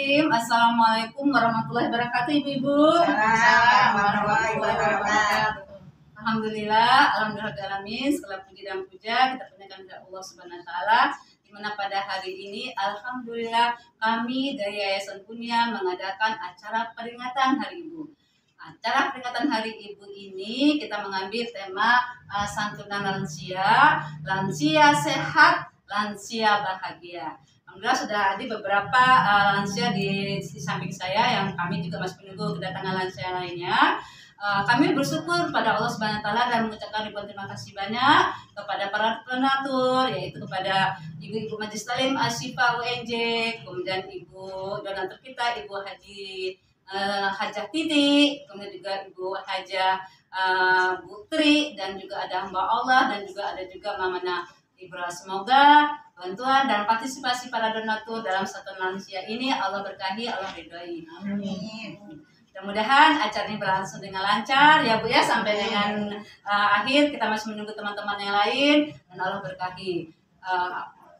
Bismillahirrahmanirrahim. Assalamualaikum warahmatullahi wabarakatuh, Ibu-ibu. Assalamualaikum warahmatullahi wabarakatuh. Alhamdulillahirabbil segala puji dan puja kita panjatkan kepada Allah Subhanahu wa taala, di mana pada hari ini alhamdulillah kami dari Yayasan Punya mengadakan acara peringatan Hari Ibu. Acara peringatan Hari Ibu ini kita mengambil tema santunan lansia sehat, lansia bahagia. Alhamdulillah sudah ada beberapa lansia di samping saya yang kami juga masih menunggu kedatangan lansia lainnya. Kami bersyukur pada Allah Subhanahu wa taala dan mengucapkan ribuan terima kasih banyak kepada para donatur, yaitu kepada Ibu-ibu Majelis Talim Asyifa UNJ, kemudian Ibu donatur kita Ibu Haji Hajah Titi, kemudian juga Ibu Hajah Putri, dan juga ada hamba Allah, dan juga ada juga Mamana Ibra. Semoga bantuan dan partisipasi para donatur dalam satu lansia ini Allah berkahi, Allah ridhoi. Amin. Mudah-mudahan acara ini berlangsung dengan lancar ya Bu ya, sampai dengan akhir. Kita masih menunggu teman-teman yang lain dan Allah berkahi.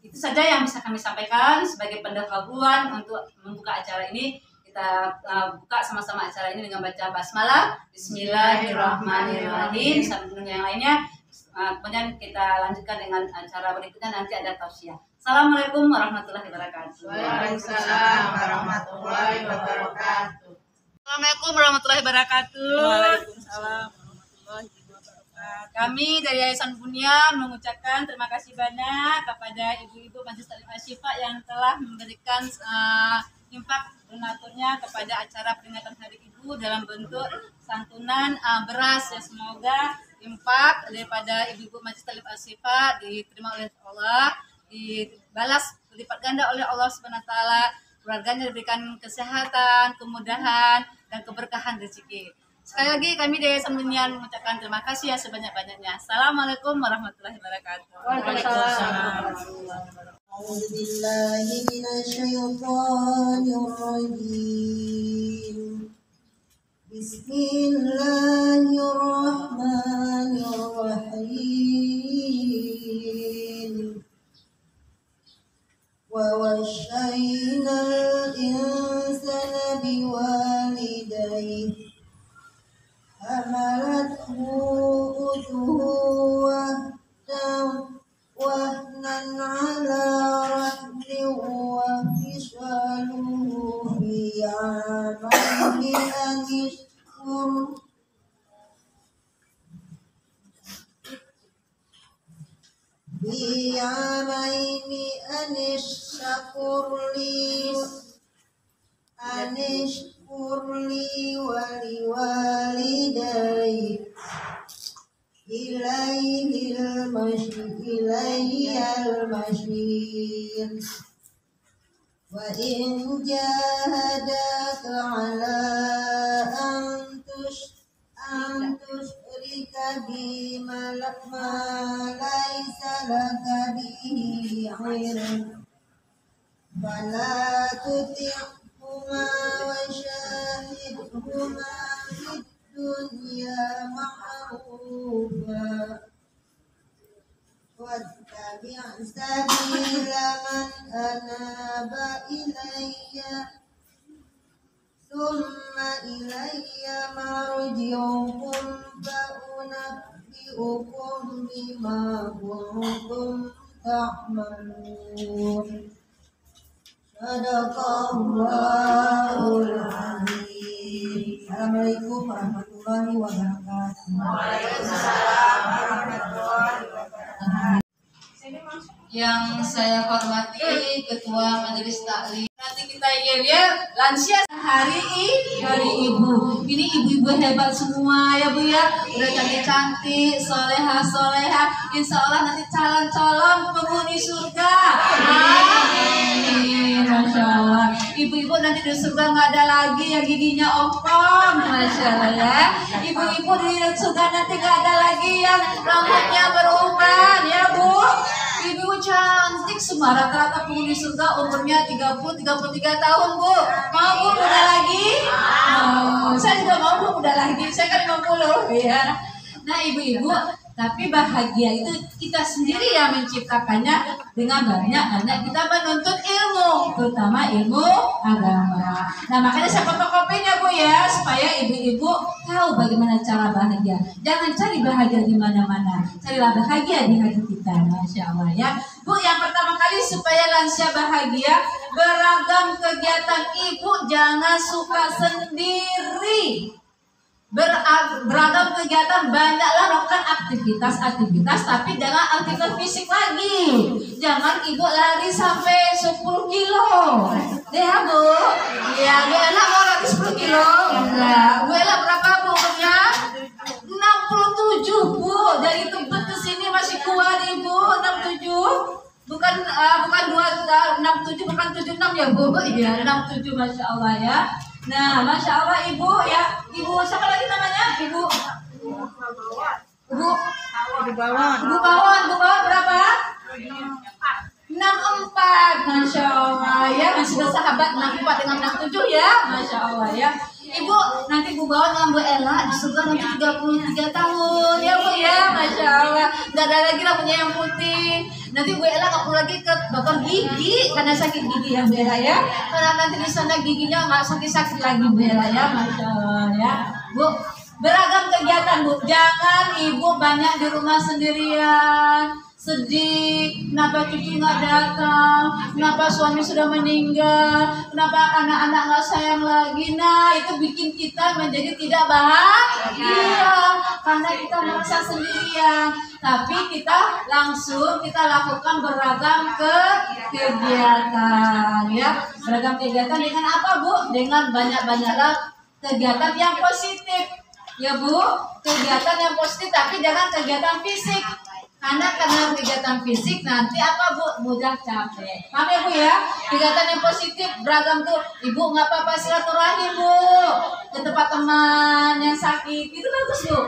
Itu saja yang bisa kami sampaikan sebagai pendahuluan untuk membuka acara ini. Kita buka sama-sama acara ini dengan baca basmalah. Bismillahirrahmanirrahim. Sambil menunggu yang lainnya. Kemudian kita lanjutkan dengan acara berikutnya, nanti ada tausiah. Assalamualaikum warahmatullahi wabarakatuh. Waalaikumsalam warahmatullahi wabarakatuh. Assalamualaikum warahmatullahi wabarakatuh. Waalaikumsalam warahmatullahi wabarakatuh. Kami dari Yayasan Punya mengucapkan terima kasih banyak kepada Ibu-ibu Majelis Talim Asyifa yang telah memberikan infak donaturnya kepada acara peringatan Hari Ibu dalam bentuk santunan beras. Ya, semoga infak daripada Ibu-ibu Majelis Talim Asyifa diterima oleh Allah, dibalas berlipat ganda oleh Allah Subhanahu wa taala. Keluarganya diberikan kesehatan, kemudahan, dan keberkahan rezeki. Sekali lagi kami dari Yayasan Punya mengucapkan terima kasih yang sebanyak-banyaknya. Assalamualaikum warahmatullahi wabarakatuh. Waalaikumsalam. A'udzubillahi minasyaitonirrajim. Bismillahirrahmanirrahim. ووصينا الإنسان بوالديه حملته أمه وهنا على رحم وفصاله في عامين أن اشكر في عامين أن اشكر لي ولوالديك إليه المشير وإن جاهداك على أن تشرك بما ليس لك به علم فلا تطعهما وشاهدهما في الدنيا معروفا واتبع سبيل من أناب إلي ثم إلي مرجعكم فأنبئكم بما كنتم تعملون. Sadaqallahul Azim. Assalamualaikum warahmatullahi wabarakatuh. Waalaikumsalam warahmatullahi wabarakatuh. Yang saya hormati Ketua Majelis Taklim. Nanti kita lihat lansia hari Ibu. Ini ibu-ibu hebat semua ya Bu ya. Udah cantik-cantik, soleha. Insya Allah nanti calon penghuni surga. Amin. Masya Allah. Ibu-ibu nanti di surga nggak ada lagi yang giginya ompong. Masya Allah ya. Ibu-ibu di surga nanti nggak ada lagi yang rambutnya beruban ya Bu. Ibu cantik semua, rata-rata penghuni surga umurnya 30-33 tahun Bu. Mau Bu muda lagi? Saya juga mau Bu muda lagi, saya kan 50 ya. Nah ibu-ibu Tapi bahagia itu kita sendiri yang menciptakannya dengan banyak kita menuntut ilmu, terutama ilmu agama. Nah makanya saya fotokopinya Bu ya, supaya ibu-ibu tahu bagaimana cara bahagia. Jangan cari bahagia di mana-mana, carilah bahagia di hati kita. Masya Allah ya Bu. Yang pertama kali supaya lansia bahagia, beragam kegiatan ibu, jangan suka sendiri. Beragam kegiatan, banyaklah lakukan aktivitas, tapi jangan aktivitas fisik lagi. Jangan ibu lari sampai 10 kilo. Ya Bu, ya Bu Ella mau lari 10 kilo? Enggak. Bu Ella berapa Bu umurnya? 67 Bu. Dari Tebet ke sini masih kuat Ibu, 67. Bukan 67, bukan 76 ya Bu. Iya 67, Masya Allah ya. Nah, Masya Allah Ibu ya. Ibu siapa lagi namanya? Ibu Bawon berapa? 64. Masya Allah ya. Masih bersahabat 64 dengan 67 ya. Masya Allah ya. Ibu nanti Bu Bawon dengan Bu Ella di surga nanti 33 tahun ya Bu ya. Masya Allah. Gak ada lagi rambutnya yang putih. Nanti Bu Ella gak perlu lagi ke dokter gigi karena sakit gigi ya Bu Ella ya. Karena nanti di sana giginya gak sakit-sakit lagi Bu Ella ya. Masya Allah ya Bu. Beragam kegiatan Bu. Jangan ibu banyak di rumah sendirian, sedih, kenapa cucu nggak datang, kenapa suami sudah meninggal, kenapa anak-anak nggak sayang lagi. Nah itu bikin kita menjadi tidak bahagia karena kita merasa sendirian. Tapi kita lakukan beragam kegiatan ya. Beragam kegiatan dengan apa Bu? Dengan banyak-banyaklah kegiatan yang positif ya Bu. Kegiatan yang positif, tapi jangan kegiatan fisik. Karena kegiatan fisik nanti apa Bu? Mudah capek. Paham ya Bu ya? Kegiatan yang positif beragam tuh. Ibu nggak apa-apa silaturahim Bu ke tempat teman yang sakit, itu bagus Bu.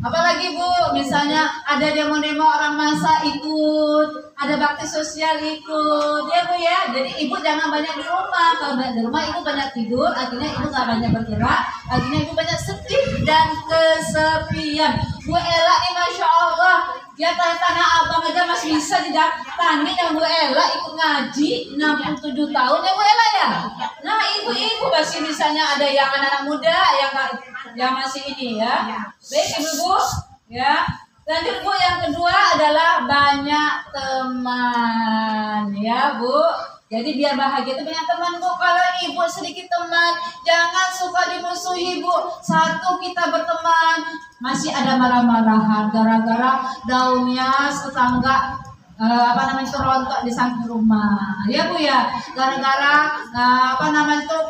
Apalagi Bu, misalnya ada demo-demo orang masa ikut, ada bakti sosial ikut, ya Bu ya. Jadi ibu jangan banyak di rumah. Kalau banyak di rumah ibu banyak tidur, akhirnya ibu nggak banyak bergerak, akhirnya ibu banyak sedih dan kesepian. Bu Ella ini Masya Allah, dia Tanah Abang aja masih bisa didatangi yang Bu Ella ikut ngaji 67 tahun ya Bu Ella ya. Nah ibu-ibu masih misalnya ada yang anak-anak muda yang masih ini ya. Baik ibu-ibu ya. Lanjut Bu, yang kedua adalah banyak teman ya Bu. Jadi biar bahagia itu banyak teman Bu. Kalau ibu sedikit teman, jangan suka dimusuhi Bu. Satu, kita berteman masih ada marah-marahan gara-gara daunnya tetangga itu rontok di samping rumah ya Bu ya. Gara-gara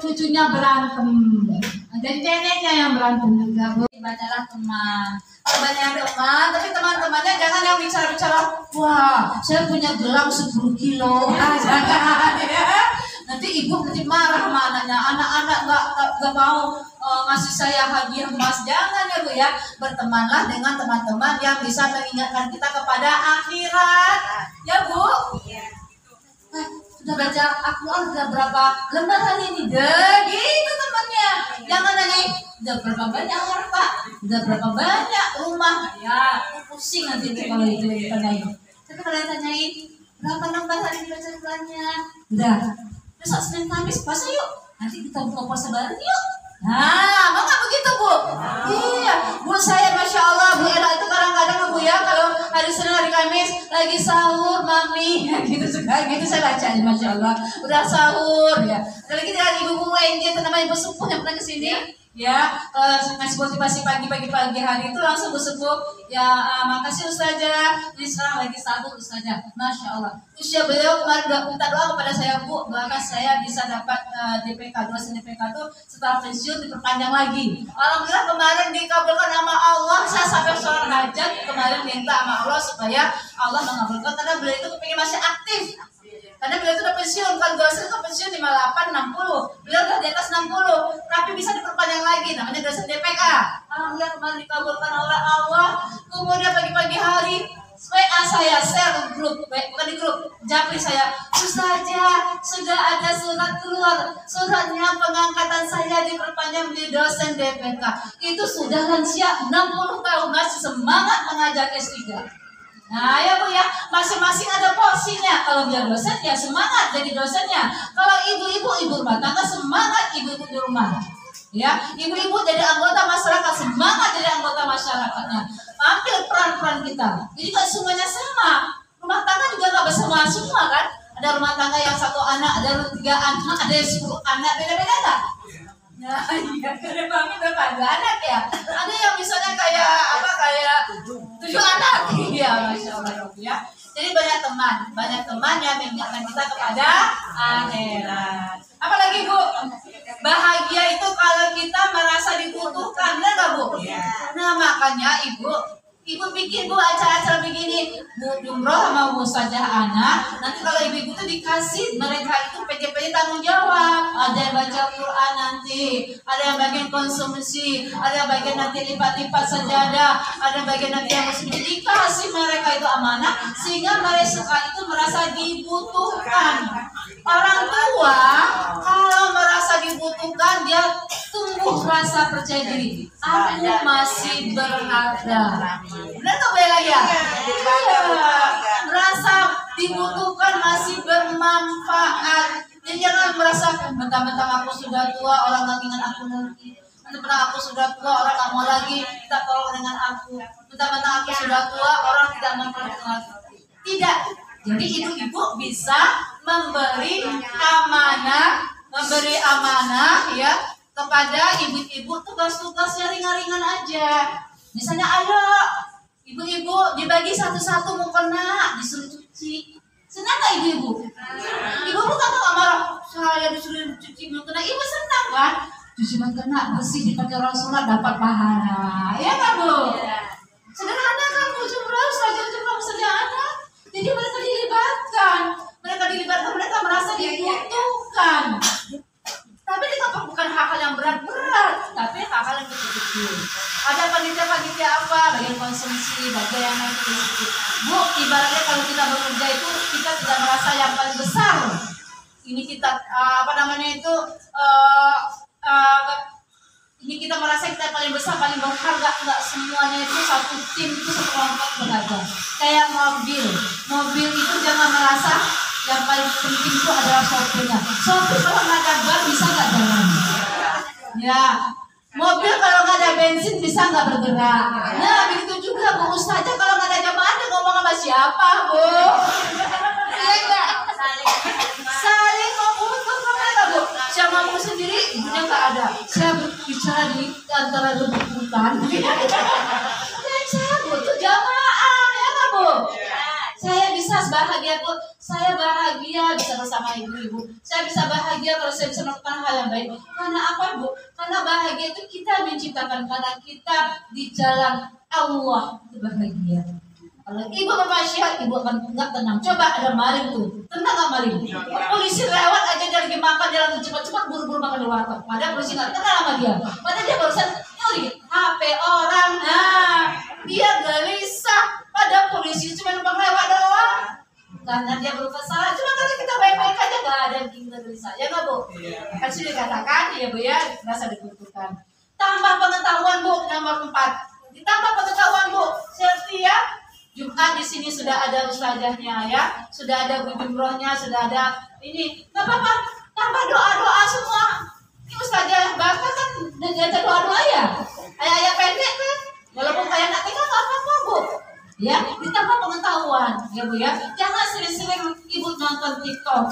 cucunya berantem. Dan neneknya yang berantem juga Bu. Banyaklah teman. Banyak teman, tapi teman-temannya jangan yang bicara-bicara, wah saya punya gelang 10 kilo. Jangan ya. Nanti ibu nanti marah sama anaknya. Anak-anak nggak mau ngasih saya hadiah emas. Jangan ya Bu ya. Bertemanlah dengan teman-teman yang bisa mengingatkan kita kepada akhirat. Ya Bu. Sudah baca Al-Quran udah berapa lembar hari ini? Gitu temannya. Jangan nanyain udah berapa banyak harta, udah berapa banyak rumah. Ya pusing nanti itu kalau itu ditanyain. Tapi kalau ditanyain berapa lembar hari ini baca Al-Qurannya? Udah. Besok Senin Kamis puasa yuk. Nanti kita buka puasa bareng yuk. Nah, mau nggak begitu Bu? Iya, Bu saya Masya Allah, Bu Ella itu kadang-kadang Bu ya, kalau hari Senin hari Kamis lagi sahur Mami, gitu suka, gitu saya bacain Masya Allah, udah sahur ya. Dan lagi dengan ibu-ibu lain dia namanya ibu sepuh yang pernah kesini. Ya, ngasih motivasi pagi hari itu langsung bersepuh. Ya, makasih Ustazah. Ini sekarang lagi sahur Ustazah. Masya Allah. Usia beliau kemarin udah minta doa kepada saya Bu, bahkan saya bisa dapat DPK, dosen DPK itu setelah pensiun diperpanjang lagi. Alhamdulillah kemarin dikabulkan sama Allah. Saya sampai sholat hajat kemarin minta sama Allah supaya Allah mengabulkan karena beliau itu kepingin masih aktif. Karena beliau itu udah pensiun, kalau dosen itu pensiun 58, 60. Beliau udah di atas 60, tapi bisa diperpanjang lagi, namanya dosen DPK. Alhamdulillah kemarin dikabulkan oleh Allah. Kemudian pagi-pagi hari, WA saya share grup, bukan di grup, japri saya, Ustazah, sudah ada surat keluar, suratnya pengangkatan saya diperpanjang di dosen DPK. Itu sudah lansia 60 tahun masih semangat mengajar S3. Nah ya Bu ya, masing-masing ada porsinya. Kalau dia dosen ya semangat jadi dosennya. Kalau ibu rumah tangga semangat ibu-ibu di rumah. Ya, ibu-ibu jadi anggota masyarakat, semangat jadi anggota masyarakatnya. Ambil peran-peran kita. Jadi kan semuanya sama. Rumah tangga juga nggak bersama semua kan? Ada rumah tangga yang 1 anak, ada 3 anak, ada 10 anak, beda-beda nggak? Nah, iya, karena kami berapa anak ya? Ada yang misalnya kayak 7 anak, iya, masya Allah ya. Jadi banyak teman yang mengingatkan kita kepada akhirat. Apalagi Bu, bahagia itu kalau kita merasa dibutuhkan, benar nggak Bu? Nah makanya Ibu bikin Bu acara-acara begini, Bu jumroh sama Bu Ustazah Ana. Nanti kalau ibu-ibu itu dikasih mereka itu PJ tanggung jawab. Ada yang baca Quran nanti, ada yang bagian konsumsi, ada yang bagian nanti lipat-lipat sajadah, ada yang bagian nanti yang mesti dikasih mereka itu amanah sehingga mereka itu merasa dibutuhkan. Orang tua kalau merasa dibutuhkan dia tumbuh rasa percaya diri. Aku masih berharga. Benar nggak Bella ya? Merasa dibutuhkan masih bermanfaat. Jadi jangan merasa mentang-mentang aku sudah tua orang nggak ingat aku lagi. Mentang-mentang aku sudah tua orang nggak mau lagi kita tolong dengan aku. Mentang-mentang aku sudah tua orang tidak mau tolong aku. Tidak. Jadi ibu-ibu bisa memberi amanah ya kepada ibu-ibu, tugas-tugasnya ringan-ringan aja. Misalnya ayo ibu-ibu dibagi satu-satu mukena disuruh cuci. Senang nggak ibu-ibu? Ibu-ibu kan nggak marah, saya disuruh cuci mukena. Ibu senang kan? Cuci mukena bersih dipakai orang sholat dapat pahala. Ya kan Bu? Sederhana kan Bu, jumroh saja sederhana. Jadi mereka dilibatkan, mereka merasa dibutuhkan. Tapi itu bukan hal-hal yang berat-berat, tapi hal-hal yang kecil-kecil. Ada panitia-panitia apa, bagian konsumsi, bagian yang kecil-kecil. Bu, ibaratnya kalau kita bekerja itu kita tidak merasa yang paling besar. Ini kita ini kita merasa kita paling besar, paling berharga. Enggak, semuanya itu satu tim, itu satu kelompok bekerja. Kayak mobil itu jangan merasa yang paling penting itu adalah sopirnya. Sopir kalau nggak ada ban bisa nggak jalan? Ya, mobil kalau nggak ada bensin bisa nggak bergerak? Nah begitu juga Bu Ustazah kalau nggak ada jamaah dia ngomong sama siapa Bu? Iya nggak? Saling membutuhkan mereka Bu. Saya ngomong sendiri, ibunya nggak ada. Saya bicara di antara rebutan. Dan saya butuh jamaah, ya nggak Bu? Saya bisa bahagia Bu, saya bahagia bisa bersama ibu-ibu. Saya bisa bahagia kalau saya bisa melakukan hal yang baik. Karena apa Bu? Karena bahagia itu kita menciptakan, karena kita di jalan Allah itu bahagia. Kalau ibu bermaksiat, ibu akan enggak tenang. Coba ada maling tuh, tenang nggak maling? Polisi lewat aja dari makan jalan cepat-cepat buru-buru makan di warteg. Padahal polisi nggak kenal sama dia. Padahal dia barusan nyuri HP orang. Nah, dia gelisah. Pada polisi cuma numpang lewat doang. Karena dia belum salah. Cuma kalau kita baik-baik aja nggak ada yang kita gelisah. Ya nggak Bu? Kan sudah dikatakan ya Bu ya, rasa dibutuhkan. Tambah pengetahuan Bu, nomor 4. Ditambah pengetahuan Bu, setia. Jumat di sini sudah ada ustazahnya ya, sudah ada Bu jumrohnya, sudah ada ini. Nggak apa-apa, tambah doa-doa semua. Ini ustazah Bapak kan diajar doa-doa ya. Ayat-ayat pendek kan. Walaupun kayak nggak tega nggak apa-apa Bu. Ya, ditambah pengetahuan ya Bu ya. Jangan sering-sering ibu nonton TikTok.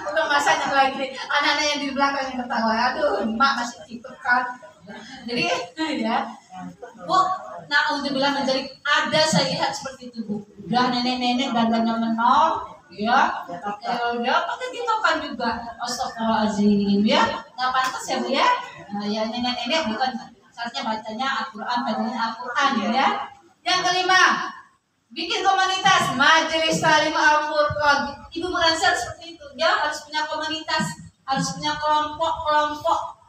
Untuk masanya lagi anak-anak yang di belakang yang ketawa, aduh emak masih TikTok kan. Jadi ya Bu, naudzubillah menjadi ada saya lihat seperti itu Bu. Udah nenek-nenek dandannya menor, ya, pakai TikTokan juga. Astagfirullahaladzim ya, nggak pantas ya Bu ya. Nah, ya nenek-nenek bukan seharusnya bacanya Al-Quran, bacanya Al-Quran ya. Yang kelima, bikin komunitas majelis taklim Al-Furqan. Ibu merasa seperti itu, dia harus punya komunitas, harus punya kelompok-kelompok.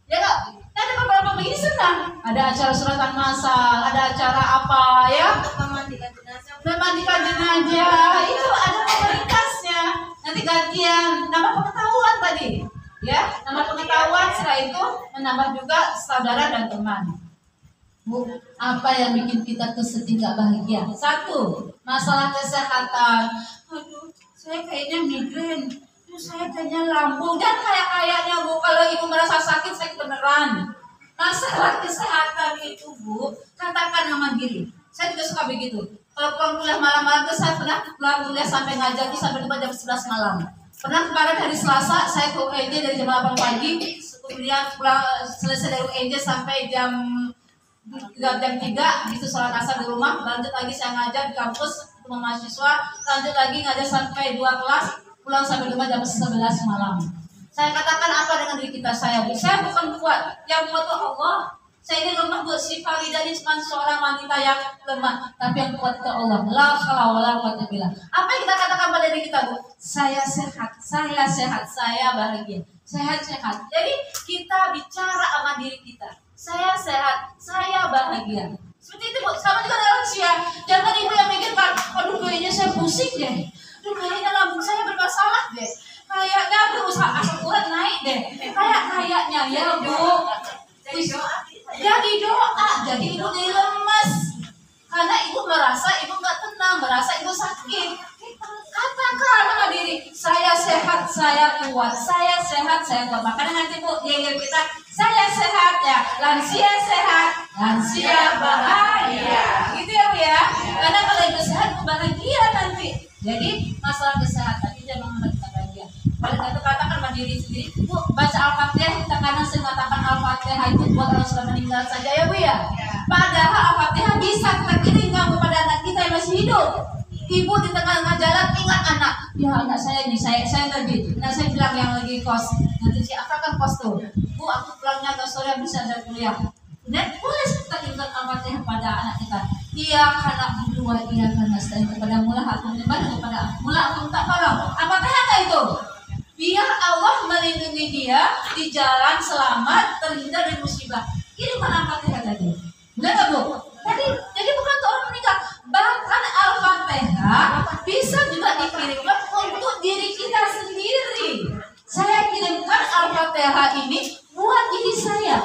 Ya nggak? Ada beberapa orang begini senang. Ada acara suratan masal, ada acara apa ya? Memandikan jenazah. Memandikan jenazah itu ada komunitasnya. Nanti gantian nama pengetahuan tadi, ya nama pengetahuan. Setelah itu menambah juga saudara dan teman. Bu, apa yang bikin kita kesedih gak bahagia? Satu, masalah kesehatan. Aduh, saya kayaknya migrain. Aduh, saya kayaknya lambung. Dan kayaknya Bu, kalau ibu merasa sakit, sakit beneran. Masalah kesehatan itu Bu, katakan sama diri. Saya juga suka begitu. Kalau pulang kuliah malam-malam itu saya pernah pulang kuliah sampai ngajar sampai jam 11 malam. Pernah kemarin hari Selasa saya ke UNJ dari jam 8 pagi, kemudian pulang selesai dari UNJ sampai jam 3 gitu sholat asar di rumah, lanjut lagi saya ngajar di kampus untuk mahasiswa, lanjut lagi ngajar sampai 2 kelas, pulang sampai rumah jam 11 malam. Saya katakan apa dengan diri kita? Saya bukan kuat, yang kuat itu Allah. Saya ini lemah Bu, si Farida ini cuma seorang wanita yang lemah, tapi yang kuat itu Allah. La haula wala quwwata billah. Apa yang kita katakan pada diri kita Bu? Saya sehat, saya bahagia, sehat. Jadi kita bicara sama diri kita. Saya sehat, saya bahagia. Seperti itu Bu, sama juga dengan lansia. Jangan ibu yang mikirkan, aduh kayaknya saya pusing deh. Aduh kayaknya lambung saya bermasalah deh. Kayaknya berusaha asam urat naik deh. Kayaknya ya Bu. Jadi doa, jadi ibu jadi lemes. Karena ibu merasa ibu gak tenang, merasa ibu sakit. Katakan sama diri, saya sehat, saya kuat, saya sehat, saya kuat. Makanya nanti Bu, yang kita, saya sehat ya, lansia sehat, lansia bahagia. Gitu ya Bu ya. Karena kalau ibu sehat, ibu bahagia nanti. Jadi masalah kesehatan itu yang membuat kita bahagia. Oleh karena itu katakan sama diri sendiri, Bu, baca Al-Fatihah. Kita kadang sering mengatakan Al-Fatihah itu buat orang sudah meninggal saja ya Bu ya. Padahal Al-Fatihah bisa kita kirimkan kepada anak kita yang masih hidup. Ibu di tengah-tengah jalan ingat anak, ya anak saya ini, saya tadi, nah saya bilang yang lagi kos, nanti si Afra kan kos tuh, Bu aku pulangnya agak sore bisa ada kuliah, dan boleh kita kirimkan Al-Fatihah pada anak kita. Iya karena berdua, iya karena selain kepada mula aku menyembah kepada mula aku minta tolong. Al-Fatihah nggak itu? Biar Allah melindungi dia di jalan selamat, terhindar dari musibah. Kirimkan Al-Fatihah tadi, benar nggak Bu? Jadi bukan untuk orang meninggal. Bahkan Al-Fatihah bisa juga dikirimkan untuk diri kita sendiri. Saya kirimkan Al-Fatihah ini buat diri saya.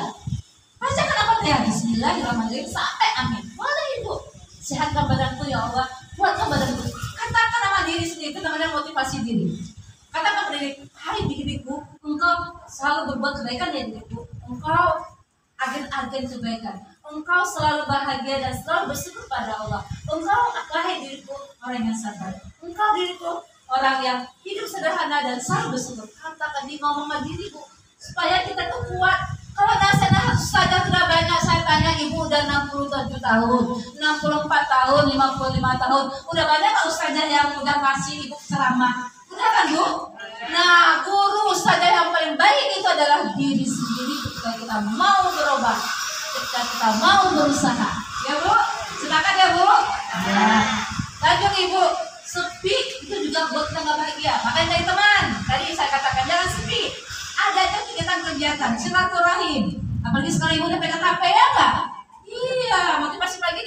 Bacakan Al-Fatihah Bismillahirrahmanirrahim sampai amin. Boleh Ibu. Sehatkan badanku ya Allah. Kuatkan badanku. Katakan sama diri sendiri, itu namanya motivasi diri. Katakan pada diri, hai diriku, engkau selalu berbuat kebaikan ya diriku. Engkau agen-agen kebaikan. Engkau selalu bahagia dan selalu bersyukur pada Allah. Engkau wahai diriku orang yang sabar. Engkau diriku orang yang hidup sederhana dan selalu bersyukur. Katakan di ngomong sama diriku supaya kita tuh kuat. Kalau nasihat saja sudah banyak, saya tanya ibu udah 67 tahun, 64 tahun, 55 tahun. Udah banyak nggak ustazah yang udah kasih ibu ceramah? Udah kan Bu? Nah guru ustazah yang paling baik itu adalah diri sendiri ketika kita mau berubah, ketika kita mau berusaha. Ya Bu? Silakan ya Bu? Ya. Lanjut Ibu, sepi itu juga buat kita nggak bahagia. Makanya dari teman, tadi saya katakan jangan sepi. Ada aja kegiatan-kegiatan silaturahim. Apalagi sekarang Ibu udah pegang HP ya nggak? Iya, motivasi pagi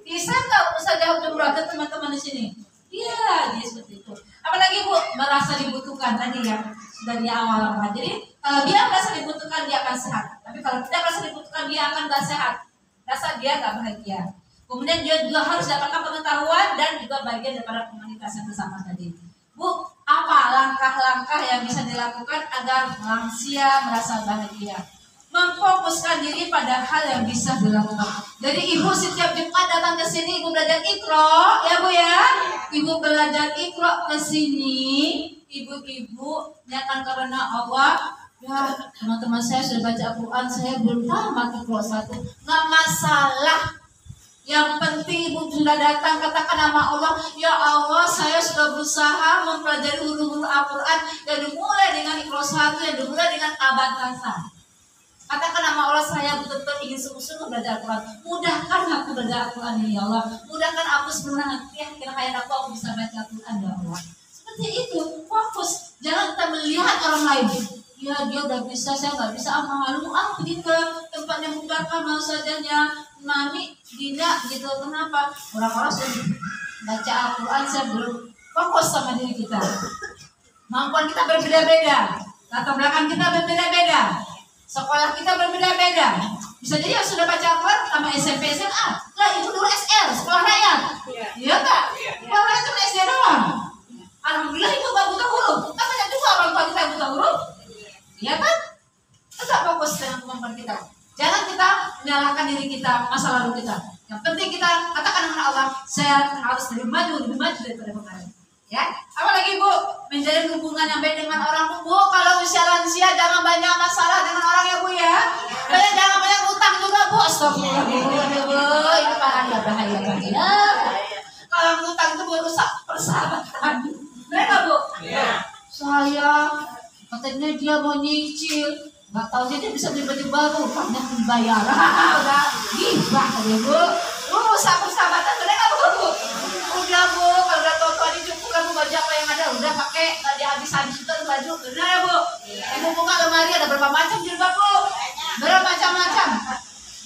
di sana ustazah umrah ke teman-teman di sini. Iya, dia seperti itu. Apalagi Bu merasa dibutuhkan tadi ya sudah di awal. Jadi kalau dia merasa dibutuhkan dia akan sehat. Tapi kalau tidak merasa dibutuhkan dia akan tidak sehat. Rasa dia nggak bahagia. Kemudian dia juga harus dapatkan pengetahuan dan juga bagian daripada komunitas yang bersama tadi. Bu, apa langkah-langkah yang bisa dilakukan agar lansia merasa bahagia? Memfokuskan diri pada hal yang bisa dilakukan. Jadi Ibu setiap Jumat datang ke sini, Ibu belajar Iqra, ya Bu ya. Ibu belajar Iqra ke sini, ibu-ibu nyatakan karena Allah. Ya, teman-teman saya sudah baca Al-Quran, saya belum tamat Iqra 1. Nggak masalah. Yang penting Ibu sudah datang, katakan nama Allah, ya Allah saya sudah berusaha mempelajari huruf-huruf Al-Quran yang dimulai dengan Iqra 1, yang dimulai dengan abad-abad. Katakan nama Allah, saya betul-betul ingin sungguh-sungguh belajar Al-Quran. Mudahkan aku belajar Al-Quran ini ya Allah. Mudahkan aku sebenarnya yakin hayat aku bisa baca Al-Quran ya Allah. Seperti itu, fokus. Jangan kita melihat orang lain. Ya dia udah bisa, saya nggak bisa. Malu pergi ke tempat bapaknya memudahkan mau sajanya mami tidak gitu. Kenapa? Orang-orang sudah baca Al-Quran, saya belum fokus sama diri kita. Kemampuan kita berbeda-beda, latar belakang kita berbeda-beda, sekolah kita berbeda-beda. Bisa jadi yang sudah baca Al-Quran sama SMP SMA, lah itu dulu SR, sekolah rakyat. Iya Kak? Sekolah rakyat cuma SD doang. Alhamdulillah itu gak buta huruf. Kan banyak juga orang tua kita yang buta huruf. Iya kan? Tetap fokus dengan kemampuan kita. Jangan kita menyalahkan diri kita, masa lalu kita. Yang penting kita katakan dengan Allah, saya harus lebih maju daripada kemarin. Ya, apalagi Bu, menjalin hubungan yang baik dengan orang Bu. Kalau usia lansia jangan banyak masalah dengan orang ya Bu ya. Jangan banyak utang juga Bu. Astagfirullah, itu bahaya ya. Kalau utang itu merusak persahabatan. Mereka Bu. Saya katanya dia mau nyicil, nggak tahu dia bisa beli baju baru, karena membayar. Udah gibah ya Bu. Rusak persahabatan mereka Bu. Udah Bu, kalau udah tua-tua ini cukup kan baju apa yang ada, udah pakai, nggak dihabis-habis itu baju, benar ya Bu? Ibu buka lemari ada berapa macam jilbab Bu? Berapa macam-macam?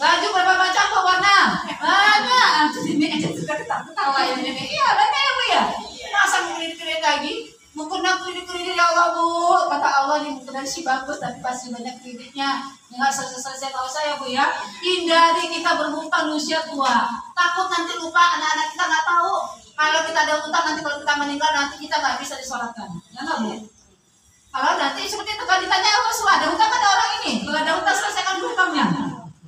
Baju berapa macam Bu warna? Banyak. Terus ini aja juga ketawa ini. Iya banyak ya Bu ya. Masa kredit-kredit lagi? Mungkin kredit-kredit ya Allah Bu. Kata Allah nih mungkin sih bagus, tapi pasti banyak kreditnya. Nggak selesai nggak usah ya Bu ya. Hindari kita berhutang usia tua. Takut nanti lupa, anak-anak kita nggak tahu. Kalau kita ada hutang nanti kalau kita meninggal nanti kita nggak bisa disolatkan. Ya nggak Bu? Kalau nanti seperti itu kalau ditanya apa semua ada hutang ada orang ini. Kalau ada hutang selesaikan hutangnya.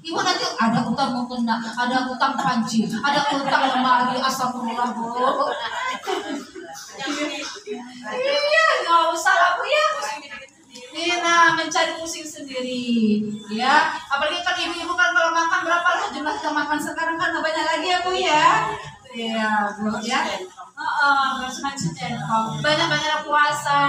Ibu nanti ada hutang mukena, ada hutang panci, ada hutang lemari, astagfirullah Bu. Iya, nggak usah lah Bu ya. Nah, mencari pusing sendiri, ya. Apalagi kan ibu-ibu kan kalau makan berapa lah jumlah kita makan sekarang kan nggak banyak lagi ya Bu ya. Iya Bu ya. Banyak-banyak puasa,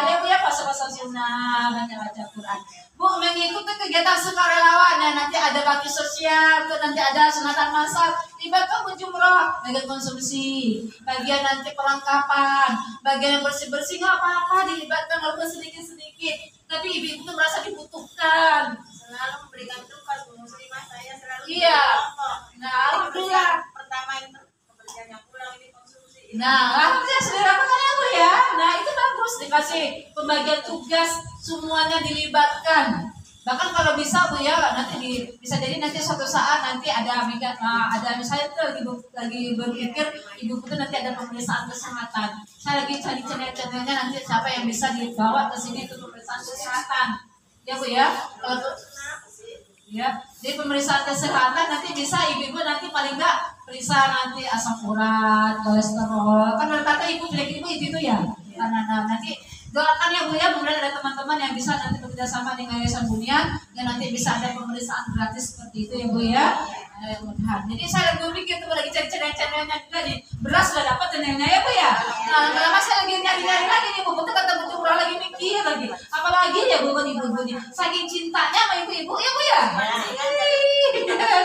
ya Bu ya, puasa-puasa sunnah, banyak baca Quran. Bu mengikuti kegiatan sukarelawan dan nanti ada bakti sosial, tuh nanti ada sunatan masal, ibadah jumroh, bagian konsumsi, bagian nanti perlengkapan, bagian yang bersih-bersih nggak apa-apa dilibatkan walaupun sedikit-sedikit. Tapi ibu-ibu tuh merasa dibutuhkan. Selalu memberikan duka muslimah saya selalu. Iya. Nah, alhamdulillah. Pertama itu kebersihan yang pulang ini konsumsi. Nah, alhamdulillah saudara makanya Bu ya. Nah, itu bagus dikasih pembagian tugas semuanya dilibatkan. Bahkan kalau bisa Bu ya, nanti bisa jadi nanti suatu saat nanti ada misalnya tuh lagi berpikir ibu tuh nanti ada pemeriksaan kesehatan. Saya lagi cari channel-channelnya nanti siapa yang bisa dibawa ke sini untuk pemeriksaan kesehatan. Ya Bu ya. Kalau ya, jadi pemeriksaan kesehatan nanti bisa ibu-ibu nanti paling enggak periksa nanti asam urat, kolesterol. Kan rata-rata ibu penyakit ibu itu ya. Nah, nanti doakan ya Bu ya, kemudian ada teman-teman yang bisa nanti bekerja sama dengan Yayasan Bunian dan nanti bisa ada pemeriksaan gratis seperti itu ya Bu ya. Jadi saya lagi berpikir tuh lagi cari channel-channelnya juga nih. Beras sudah dapat channelnya ya Bu ya. Nah, lama saya lagi nyari-nyari lagi nih Bu, betul kata Bu Jumrah lagi mikir lagi. Apalagi ya Bu ibu-ibu nih, saking cintanya sama ibu-ibu ya Bu ya.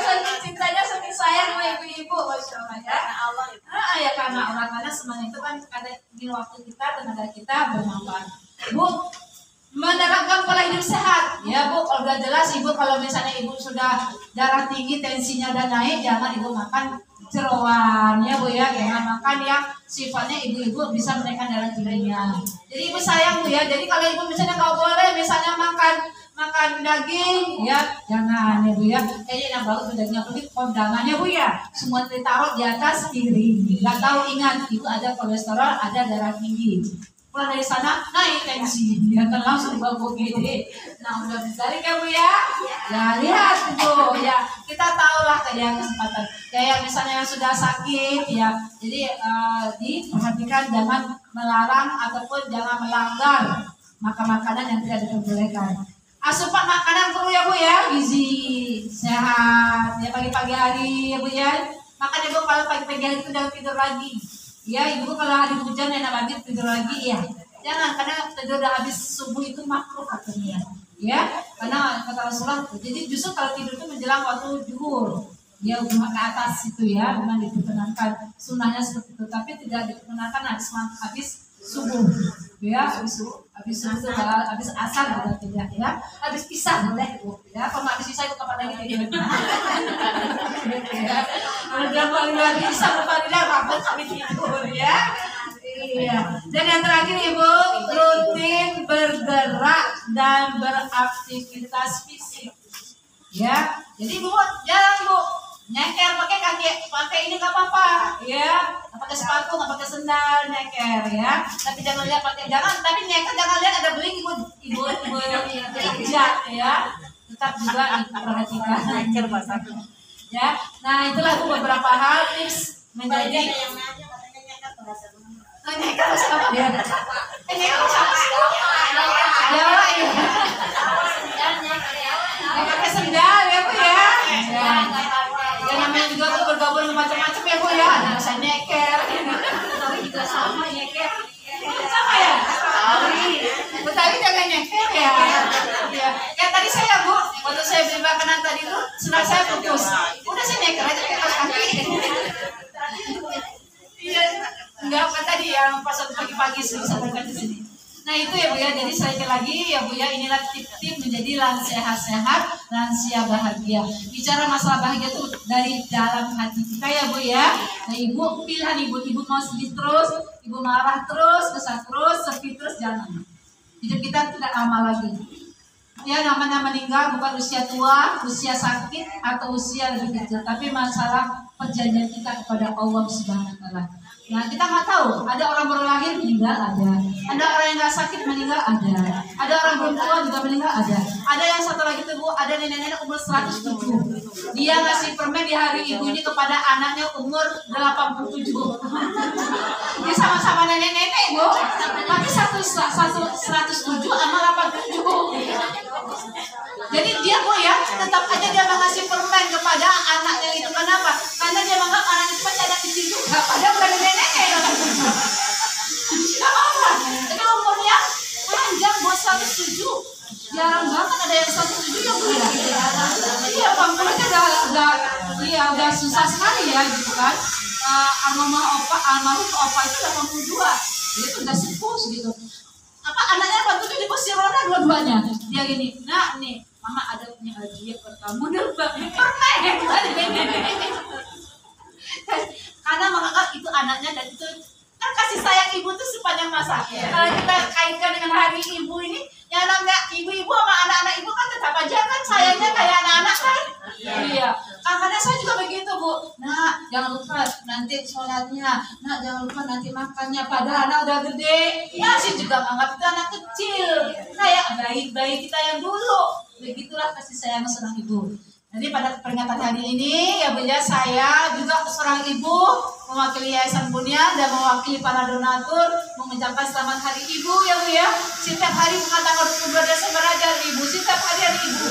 Saking cintanya, saking sayang sama ibu-ibu, masya Allah ya. Ya karena Allah, karena semuanya itu kan ada di waktu kita, tenaga kita bermanfaat. Bu, menerapkan pola hidup sehat ya Bu. Kalau udah jelas ibu, kalau misalnya ibu sudah darah tinggi, tensinya udah naik, jangan ibu makan jeroan ya Bu ya. Jangan makan yang sifatnya ibu-ibu bisa menaikkan darah tingginya. Jadi ibu sayang Bu ya. Jadi kalau ibu misalnya nggak boleh misalnya makan daging ya, jangan ya Bu ya. Kayaknya yang bagus dagingnya pergi kondangannya Bu ya. Semua ditaruh di atas piring. Nggak tahu, ingat itu ada kolesterol, ada darah tinggi. Pulang dari sana naik tensi, dia kan langsung bawa gede. Nah udah dicari ya Bu ya. Ya lihat itu ya, kita tahulah kayak kesempatan. Kayak misalnya yang sudah sakit ya, jadi diperhatikan jangan melarang ataupun jangan melanggar makan makanan yang tidak diperbolehkan. Asupan makanan perlu ya Bu ya, gizi, sehat ya pagi-pagi hari ya Bu ya. Makanya Bu kalau pagi-pagi hari itu jangan tidur lagi. Ya ibu kalau hari hujan enak banget tidur lagi ya. Jangan, karena tidur udah habis subuh itu makruh katanya. Ya, karena kata Rasulullah. Jadi justru kalau tidur itu menjelang waktu zuhur. Ya ke atas itu ya, memang diperkenankan sunnahnya seperti itu. Tapi tidak diperkenankan habis subuh. Ya, habis asar boleh tidak ya, habis pisah boleh Bu ya, kalau habis pisah itu kapan lagi gitu ya, udah paling lagi pisah kapan rapat kami tidur ya. Iya. Dan yang terakhir Ibu, rutin bergerak dan beraktivitas fisik. Ya, jadi Ibu jalan Bu, nyeker pakai kaki, pakai ini nggak apa-apa, ya, nggak pakai sepatu, nggak pakai sendal, nyeker ya. Tapi jangan lihat tapi nyeker jangan lihat ada beling ibu kerja ya. Tetap juga diperhatikan nyeker ya. Nah itulah Bu beberapa hal tips menjadi yang nanya katanya nyeker bahasa nyeker sama dia. Nyeker sama Jawa ya. Nggak pakai sendal ya Bu ya. Ya namanya juga tuh bergabung macam-macam ya Bu ya. Ada saya nyeker. Tapi juga sama nyeker. Sama ya? Betawi jangan nyeker ya. Ya. Ya tadi saya Bu, waktu saya beli makanan tadi tuh sendal saya putus. Udah saya nyeker aja pakai kaos kaki. Iya. Enggak apa tadi yang pas waktu pagi-pagi sudah sampaikan di sini. Nah itu ya Bu ya, jadi sekali lagi ya Bu ya, inilah tip-tip menjadi lansia sehat, lansia bahagia. Bicara masalah bahagia itu dari dalam hati kita ya Bu ya. Nah Ibu pilihan Ibu mau sedih terus, Ibu marah terus, kesal terus, sepi terus, jangan. Hidup kita tidak lama lagi. Ya namanya meninggal bukan usia tua, usia sakit atau usia lebih kecil, tapi masalah perjanjian kita kepada Allah Subhanahu wa Ta'ala. Nah kita nggak tahu, ada orang baru lahir meninggal ada orang yang nggak sakit meninggal ada orang belum tua juga meninggal ada yang satu lagi tuh Bu, ada nenek-nenek umur 107, dia ngasih permen di hari ibunya kepada anaknya umur 87. Dia sama-sama nenek-nenek Bu, tapi 107 sama 87. Jadi dia Bu ya, tetap aja dia mengasih permen kepada anaknya itu. Kenapa? Karena dia menganggap anak itu masih ada kecil juga, padahal bukan nenek. Tapi umurnya panjang buat 107. Jarang banget ada yang 107 ya Bu ya. Iya bangkunya udah susah sekali ya gitu kan. Almarhum opa itu 82. Dia itu udah sepuh gitu. Apa anaknya 87 di kursi roda dua-duanya. Dia gini, nah nih mama ada punya hadiah buat kamu nih permen. Karena menganggap itu anaknya dan itu kan kasih sayang ibu tuh sepanjang masa. Kalau kita kaitkan dengan hari ibu ini, yang namanya ibu-ibu sama anak-anak ibu kan tetap aja kan sayangnya kayak anak-anak kan. Iya. Karena saya juga begitu Bu. Nah jangan lupa nanti sholatnya, nah jangan lupa nanti makannya. Padahal anak udah gede, masih juga menganggap itu anak kecil. Kayak bayi-bayi kita yang dulu. Begitulah kasih sayang seorang ibu. Jadi pada peringatan hari ini ya Bu ya, saya juga seorang ibu mewakili Yayasan Bunia dan mewakili para donatur mengucapkan selamat hari ibu ya Bu ya. Setiap hari mengatakan 22 Desember aja ibu, setiap hari ibu.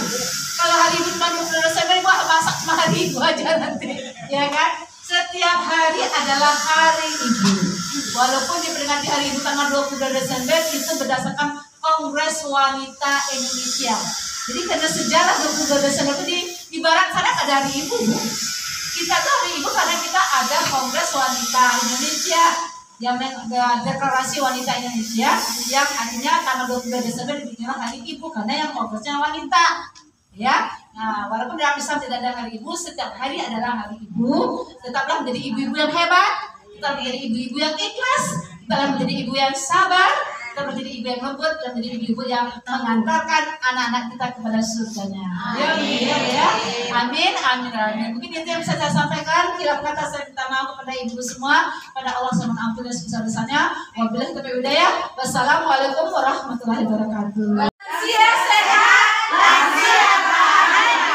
Kalau hari ibu cuma 22 Desember ibu masak cuma hari ibu aja nanti ya kan. Setiap hari adalah hari ibu. Walaupun diperingati hari ibu tanggal 22 Desember itu berdasarkan Kongres Wanita Indonesia. Jadi karena sejarah 22 Desember itu di barat sana ada hari ibu. Kita tuh hari ibu karena kita ada Kongres Wanita Indonesia yang deklarasi wanita Indonesia yang artinya tanggal 22 Desember dibikinlah hari ibu karena yang kongresnya wanita. Ya, nah walaupun dalam Islam tidak ada hari ibu, setiap hari adalah hari ibu. Tetaplah menjadi ibu-ibu yang hebat, tetap menjadi ibu-ibu yang ikhlas, tetaplah menjadi ibu yang sabar, tetap menjadi ibu yang lembut, dan menjadi ibu-ibu yang mengantarkan anak-anak kita kepada surganya. Ya. Amin, amin, amin. Mungkin itu yang bisa saya sampaikan. Bila kata saya minta maaf kepada ibu semua, pada Allah SWT ampun dan sebesar-besarnya. Wabillahi taufiq wal hidayah. Wassalamualaikum warahmatullahi wabarakatuh. Lansia sehat, lansia bahagia.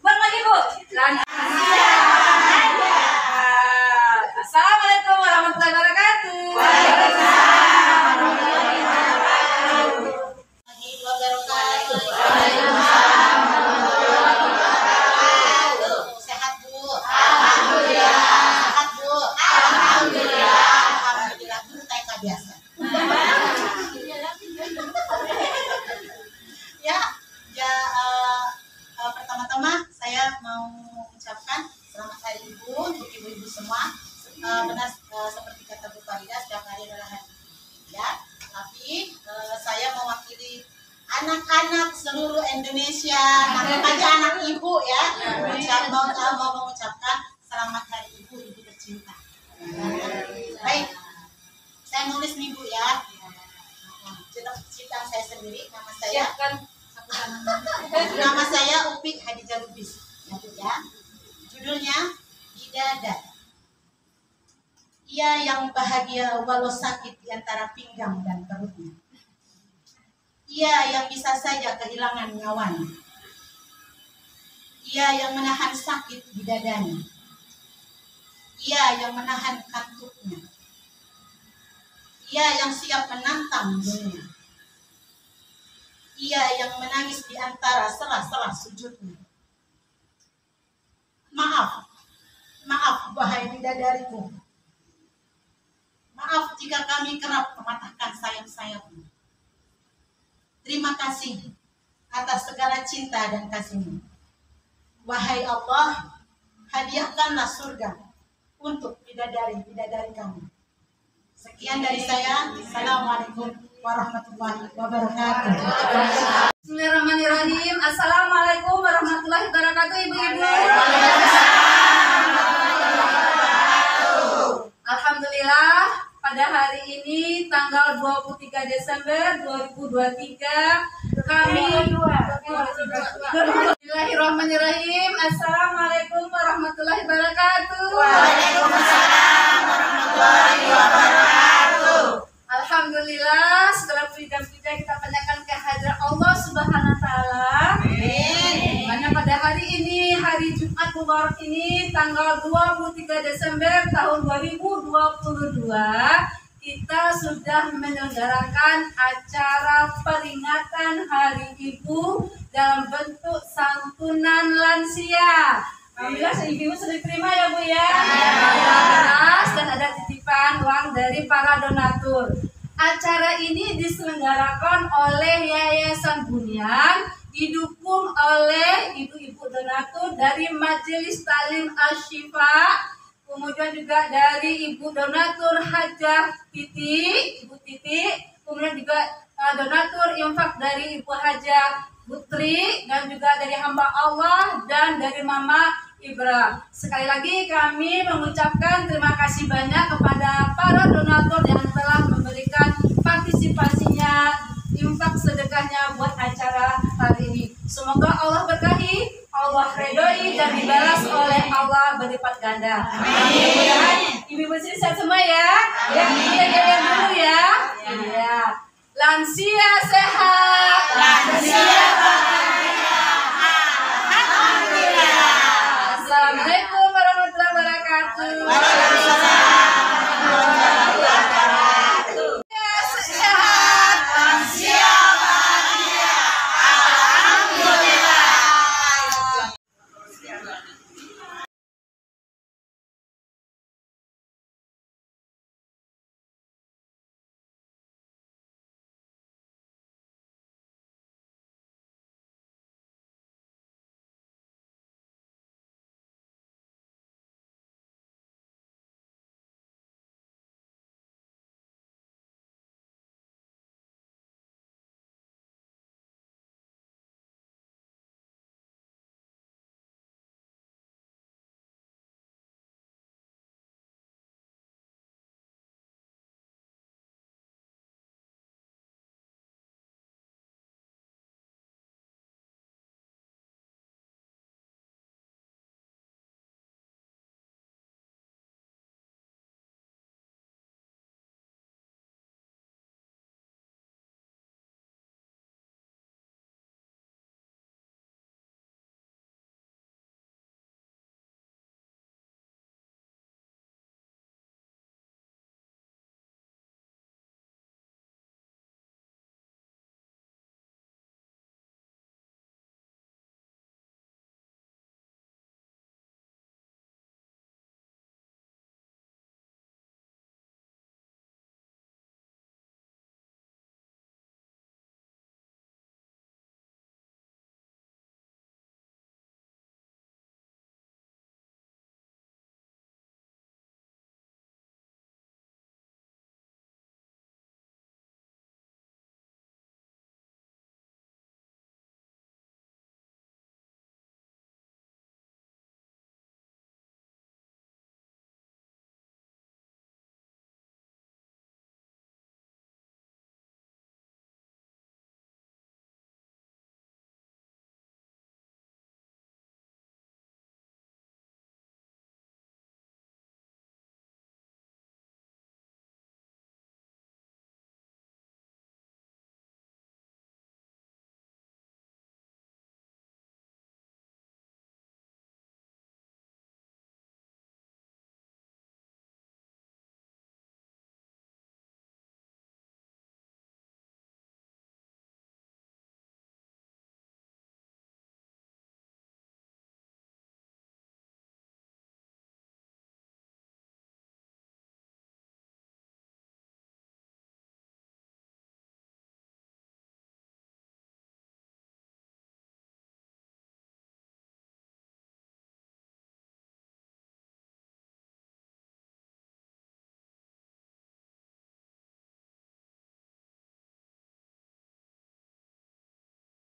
Buat lagi Bu. Lansia bahagia. Assalamualaikum warahmatullahi wabarakatuh. Waalaikumsalam warahmatullahi wabarakatuh. Waalaikumsalam warahmatullahi wabarakatuh. Sehat Bu? Alhamdulillah. Sehat Bu? Alhamdulillah. Alhamdulillah. TK biasa. anak-anak seluruh Indonesia, nama aja anak ibu ya, mau mengucapkan selamat hari ibu, ibu tercinta. Baik, saya nulis nih Bu ya. Cita saya sendiri, nama saya. Nama saya Upik Hadijah Lubis. Ya. Judulnya Bidadari. Ia yang bahagia walau sakit di antara pinggang dan perutnya. Ia yang bisa saja kehilangan nyawanya. Ia yang menahan sakit di dadanya. Ia yang menahan kantuknya. Ia yang siap menantang dunia. Ia yang menangis di antara sela-sela sujudnya. Maaf wahai bidadariku. Maaf jika kami kerap mematahkan sayap-sayapmu. Terima kasih atas segala cinta dan kasih-Mu. Wahai Allah, hadiahkanlah surga untuk bidadari-bidadari kami. Sekian dari saya. Assalamualaikum warahmatullahi wabarakatuh. Bismillahirrahmanirrahim. Assalamualaikum warahmatullahi wabarakatuh, ibu-ibu. Alhamdulillah, pada hari ini tanggal 23 Desember 2023 kami Bismillahirrahmanirrahim. Assalamualaikum warahmatullahi wabarakatuh. Waalaikumsalam warahmatullahi wabarakatuh. Alhamdulillah, segala puji dan puja kita panjatkan kehadirat Allah Subhanahu wa taala. Amin. Mana pada hari ini, hari Jumat Mubarak ini, tanggal 23 Desember tahun 2022, kita sudah menyelenggarakan acara peringatan Hari Ibu dalam bentuk santunan lansia. Alhamdulillah, ibu sudah diterima ya Bu ya. Beras dan ada titipan uang dari para donatur. Acara ini diselenggarakan oleh Yayasan Bunyan, didukung oleh ibu-ibu donatur dari Majelis Talim Asy-Syifa, kemudian juga dari ibu donatur Hajah Titi, Ibu Titi, kemudian juga donatur infak dari Ibu Hajah Putri, dan juga dari hamba Allah dan dari Mama Ibra. Sekali lagi kami mengucapkan terima kasih banyak kepada para donatur yang telah memberikan partisipasinya, infak sedekahnya buat acara hari ini. Semoga Allah berkahi, Allah ridhoi, dan dibalas oleh Allah berlipat ganda. Mudah-mudahan ibu bersih sehat semua ya. Ya, kita jalan dulu ya. Ya. Lansia sehat. Lansia